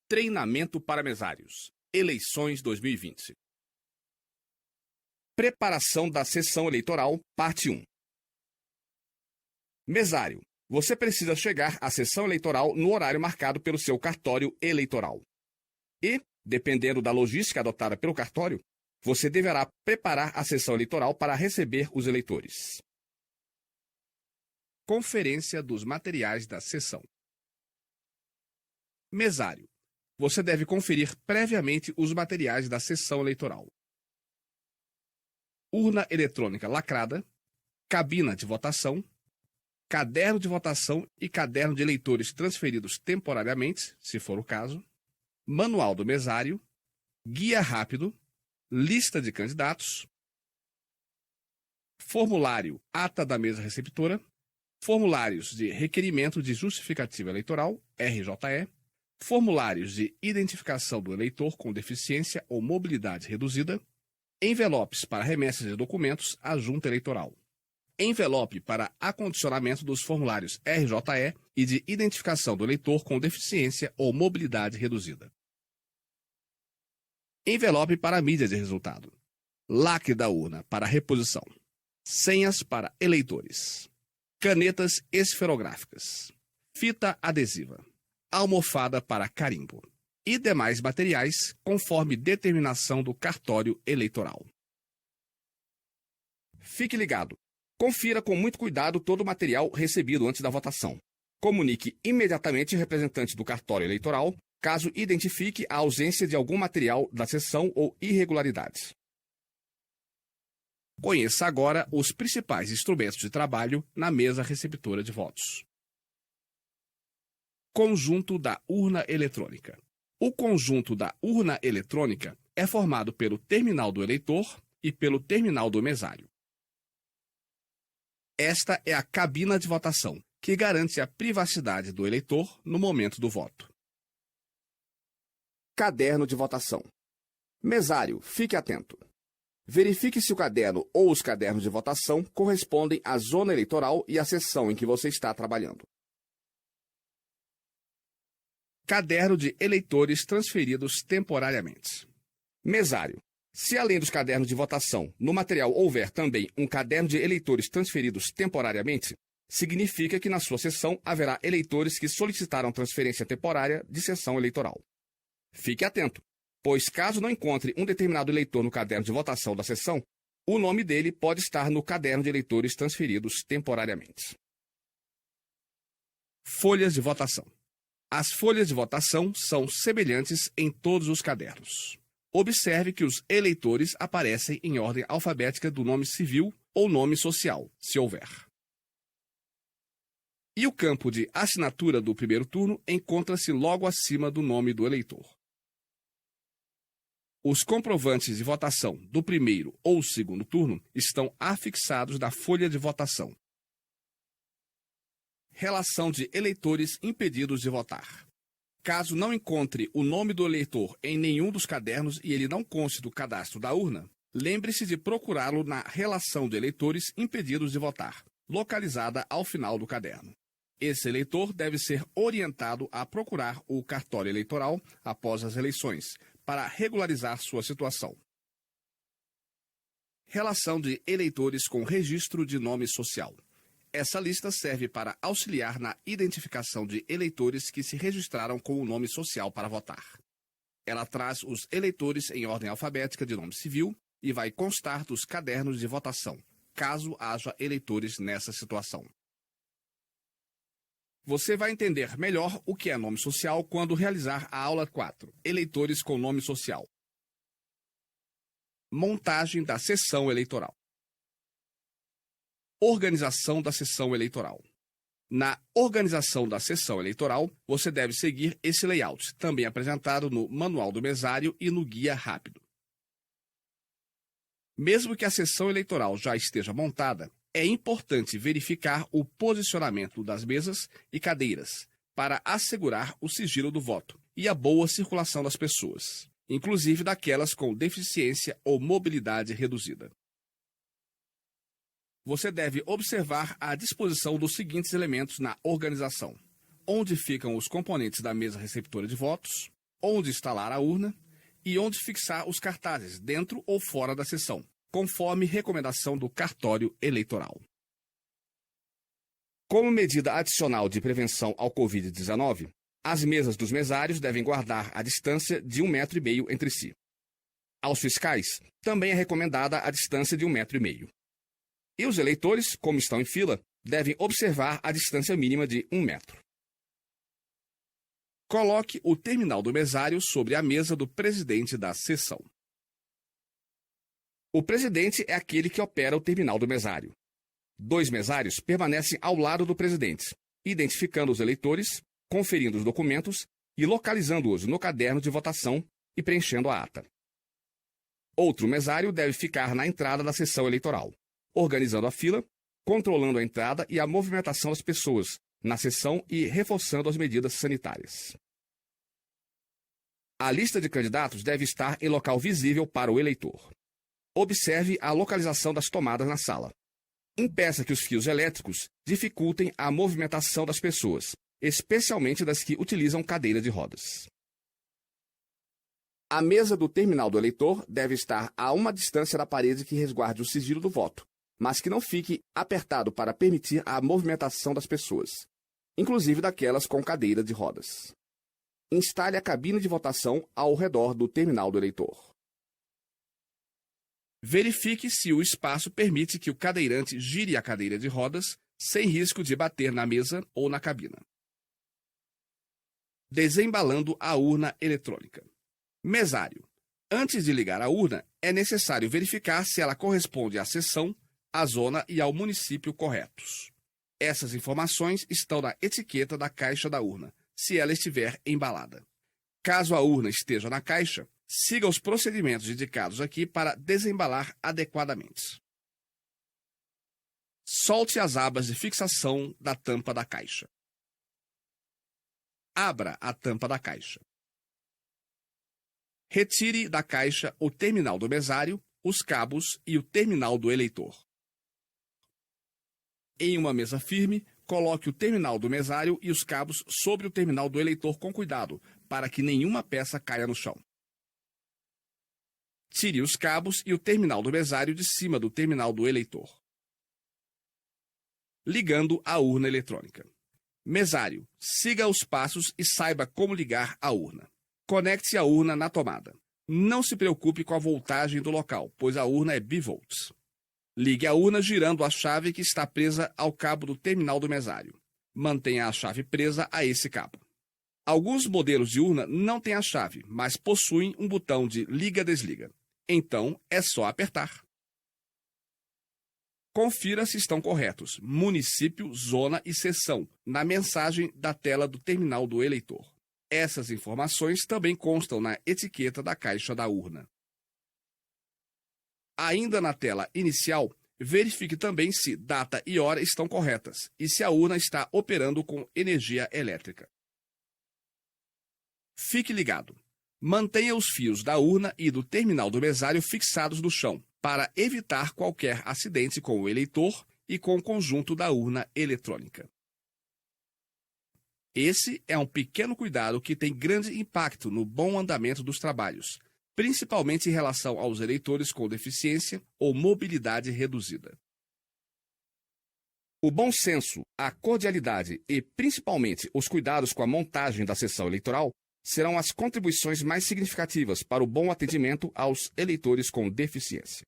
Treinamento para mesários. Eleições 2020. Preparação da sessão eleitoral, parte 1. Mesário. Você precisa chegar à sessão eleitoral no horário marcado pelo seu cartório eleitoral. E, dependendo da logística adotada pelo cartório, você deverá preparar a sessão eleitoral para receber os eleitores. Conferência dos materiais da sessão. Mesário. Você deve conferir previamente os materiais da sessão eleitoral. Urna eletrônica lacrada, cabina de votação, caderno de votação e caderno de eleitores transferidos temporariamente, se for o caso, manual do mesário, guia rápido, lista de candidatos, formulário ata da mesa receptora, formulários de requerimento de justificativa eleitoral, RJE, formulários de identificação do eleitor com deficiência ou mobilidade reduzida, envelopes para remessas de documentos à junta eleitoral, envelope para acondicionamento dos formulários RJE e de identificação do eleitor com deficiência ou mobilidade reduzida, envelope para mídia de resultado, lacre da urna para reposição, senhas para eleitores, canetas esferográficas, fita adesiva, almofada para carimbo e demais materiais conforme determinação do cartório eleitoral. Fique ligado. Confira com muito cuidado todo o material recebido antes da votação. Comunique imediatamente ao representante do cartório eleitoral caso identifique a ausência de algum material da sessão ou irregularidades. Conheça agora os principais instrumentos de trabalho na mesa receptora de votos. Conjunto da urna eletrônica. O conjunto da urna eletrônica é formado pelo terminal do eleitor e pelo terminal do mesário. Esta é a cabina de votação, que garante a privacidade do eleitor no momento do voto. Caderno de votação. Mesário, fique atento. Verifique se o caderno ou os cadernos de votação correspondem à zona eleitoral e à seção em que você está trabalhando. Caderno de eleitores transferidos temporariamente. Mesário. Se além dos cadernos de votação, no material houver também um caderno de eleitores transferidos temporariamente, significa que na sua seção haverá eleitores que solicitaram transferência temporária de sessão eleitoral. Fique atento, pois caso não encontre um determinado eleitor no caderno de votação da sessão, o nome dele pode estar no caderno de eleitores transferidos temporariamente. Folhas de votação. As folhas de votação são semelhantes em todos os cadernos. Observe que os eleitores aparecem em ordem alfabética do nome civil ou nome social, se houver. E o campo de assinatura do primeiro turno encontra-se logo acima do nome do eleitor. Os comprovantes de votação do primeiro ou segundo turno estão afixados na folha de votação. Relação de eleitores impedidos de votar. Caso não encontre o nome do eleitor em nenhum dos cadernos e ele não conste do cadastro da urna, lembre-se de procurá-lo na relação de eleitores impedidos de votar, localizada ao final do caderno. Esse eleitor deve ser orientado a procurar o cartório eleitoral após as eleições, para regularizar sua situação. Relação de eleitores com registro de nome social. Essa lista serve para auxiliar na identificação de eleitores que se registraram com o nome social para votar. Ela traz os eleitores em ordem alfabética de nome civil e vai constar dos cadernos de votação, caso haja eleitores nessa situação. Você vai entender melhor o que é nome social quando realizar a aula 4, Eleitores com nome social. Montagem da sessão eleitoral. Organização da sessão eleitoral. Na organização da sessão eleitoral, você deve seguir esse layout, também apresentado no Manual do Mesário e no Guia Rápido. Mesmo que a sessão eleitoral já esteja montada, é importante verificar o posicionamento das mesas e cadeiras para assegurar o sigilo do voto e a boa circulação das pessoas, inclusive daquelas com deficiência ou mobilidade reduzida. Você deve observar a disposição dos seguintes elementos na organização: onde ficam os componentes da mesa receptora de votos, onde instalar a urna e onde fixar os cartazes, dentro ou fora da sessão, conforme recomendação do cartório eleitoral. Como medida adicional de prevenção ao Covid-19, as mesas dos mesários devem guardar a distância de 1,5 m entre si. Aos fiscais, também é recomendada a distância de 1,5 m. E os eleitores, como estão em fila, devem observar a distância mínima de 1 metro. Coloque o terminal do mesário sobre a mesa do presidente da sessão. O presidente é aquele que opera o terminal do mesário. 2 mesários permanecem ao lado do presidente, identificando os eleitores, conferindo os documentos e localizando-os no caderno de votação e preenchendo a ata. Outro mesário deve ficar na entrada da sessão eleitoral, organizando a fila, controlando a entrada e a movimentação das pessoas na sessão e reforçando as medidas sanitárias. A lista de candidatos deve estar em local visível para o eleitor. Observe a localização das tomadas na sala. Impeça que os fios elétricos dificultem a movimentação das pessoas, especialmente das que utilizam cadeira de rodas. A mesa do terminal do eleitor deve estar a uma distância da parede que resguarde o sigilo do voto, mas que não fique apertado para permitir a movimentação das pessoas, inclusive daquelas com cadeira de rodas. Instale a cabine de votação ao redor do terminal do eleitor. Verifique se o espaço permite que o cadeirante gire a cadeira de rodas sem risco de bater na mesa ou na cabina. Desembalando a urna eletrônica. Mesário. Antes de ligar a urna, é necessário verificar se ela corresponde à seção, à zona e ao município corretos. Essas informações estão na etiqueta da caixa da urna, se ela estiver embalada. Caso a urna esteja na caixa, siga os procedimentos indicados aqui para desembalar adequadamente. Solte as abas de fixação da tampa da caixa. Abra a tampa da caixa. Retire da caixa o terminal do mesário, os cabos e o terminal do eleitor. Em uma mesa firme, coloque o terminal do mesário e os cabos sobre o terminal do eleitor com cuidado, para que nenhuma peça caia no chão. Tire os cabos e o terminal do mesário de cima do terminal do eleitor. Ligando a urna eletrônica. Mesário, siga os passos e saiba como ligar a urna. Conecte a urna na tomada. Não se preocupe com a voltagem do local, pois a urna é bivolts. Ligue a urna girando a chave que está presa ao cabo do terminal do mesário. Mantenha a chave presa a esse cabo. Alguns modelos de urna não têm a chave, mas possuem um botão de liga-desliga. Então, é só apertar. Confira se estão corretos município, zona e seção na mensagem da tela do terminal do eleitor. Essas informações também constam na etiqueta da caixa da urna. Ainda na tela inicial, verifique também se data e hora estão corretas e se a urna está operando com energia elétrica. Fique ligado. Mantenha os fios da urna e do terminal do mesário fixados no chão, para evitar qualquer acidente com o eleitor e com o conjunto da urna eletrônica. Esse é um pequeno cuidado que tem grande impacto no bom andamento dos trabalhos, principalmente em relação aos eleitores com deficiência ou mobilidade reduzida. O bom senso, a cordialidade e, principalmente, os cuidados com a montagem da sessão eleitoral serão as contribuições mais significativas para o bom atendimento aos eleitores com deficiência.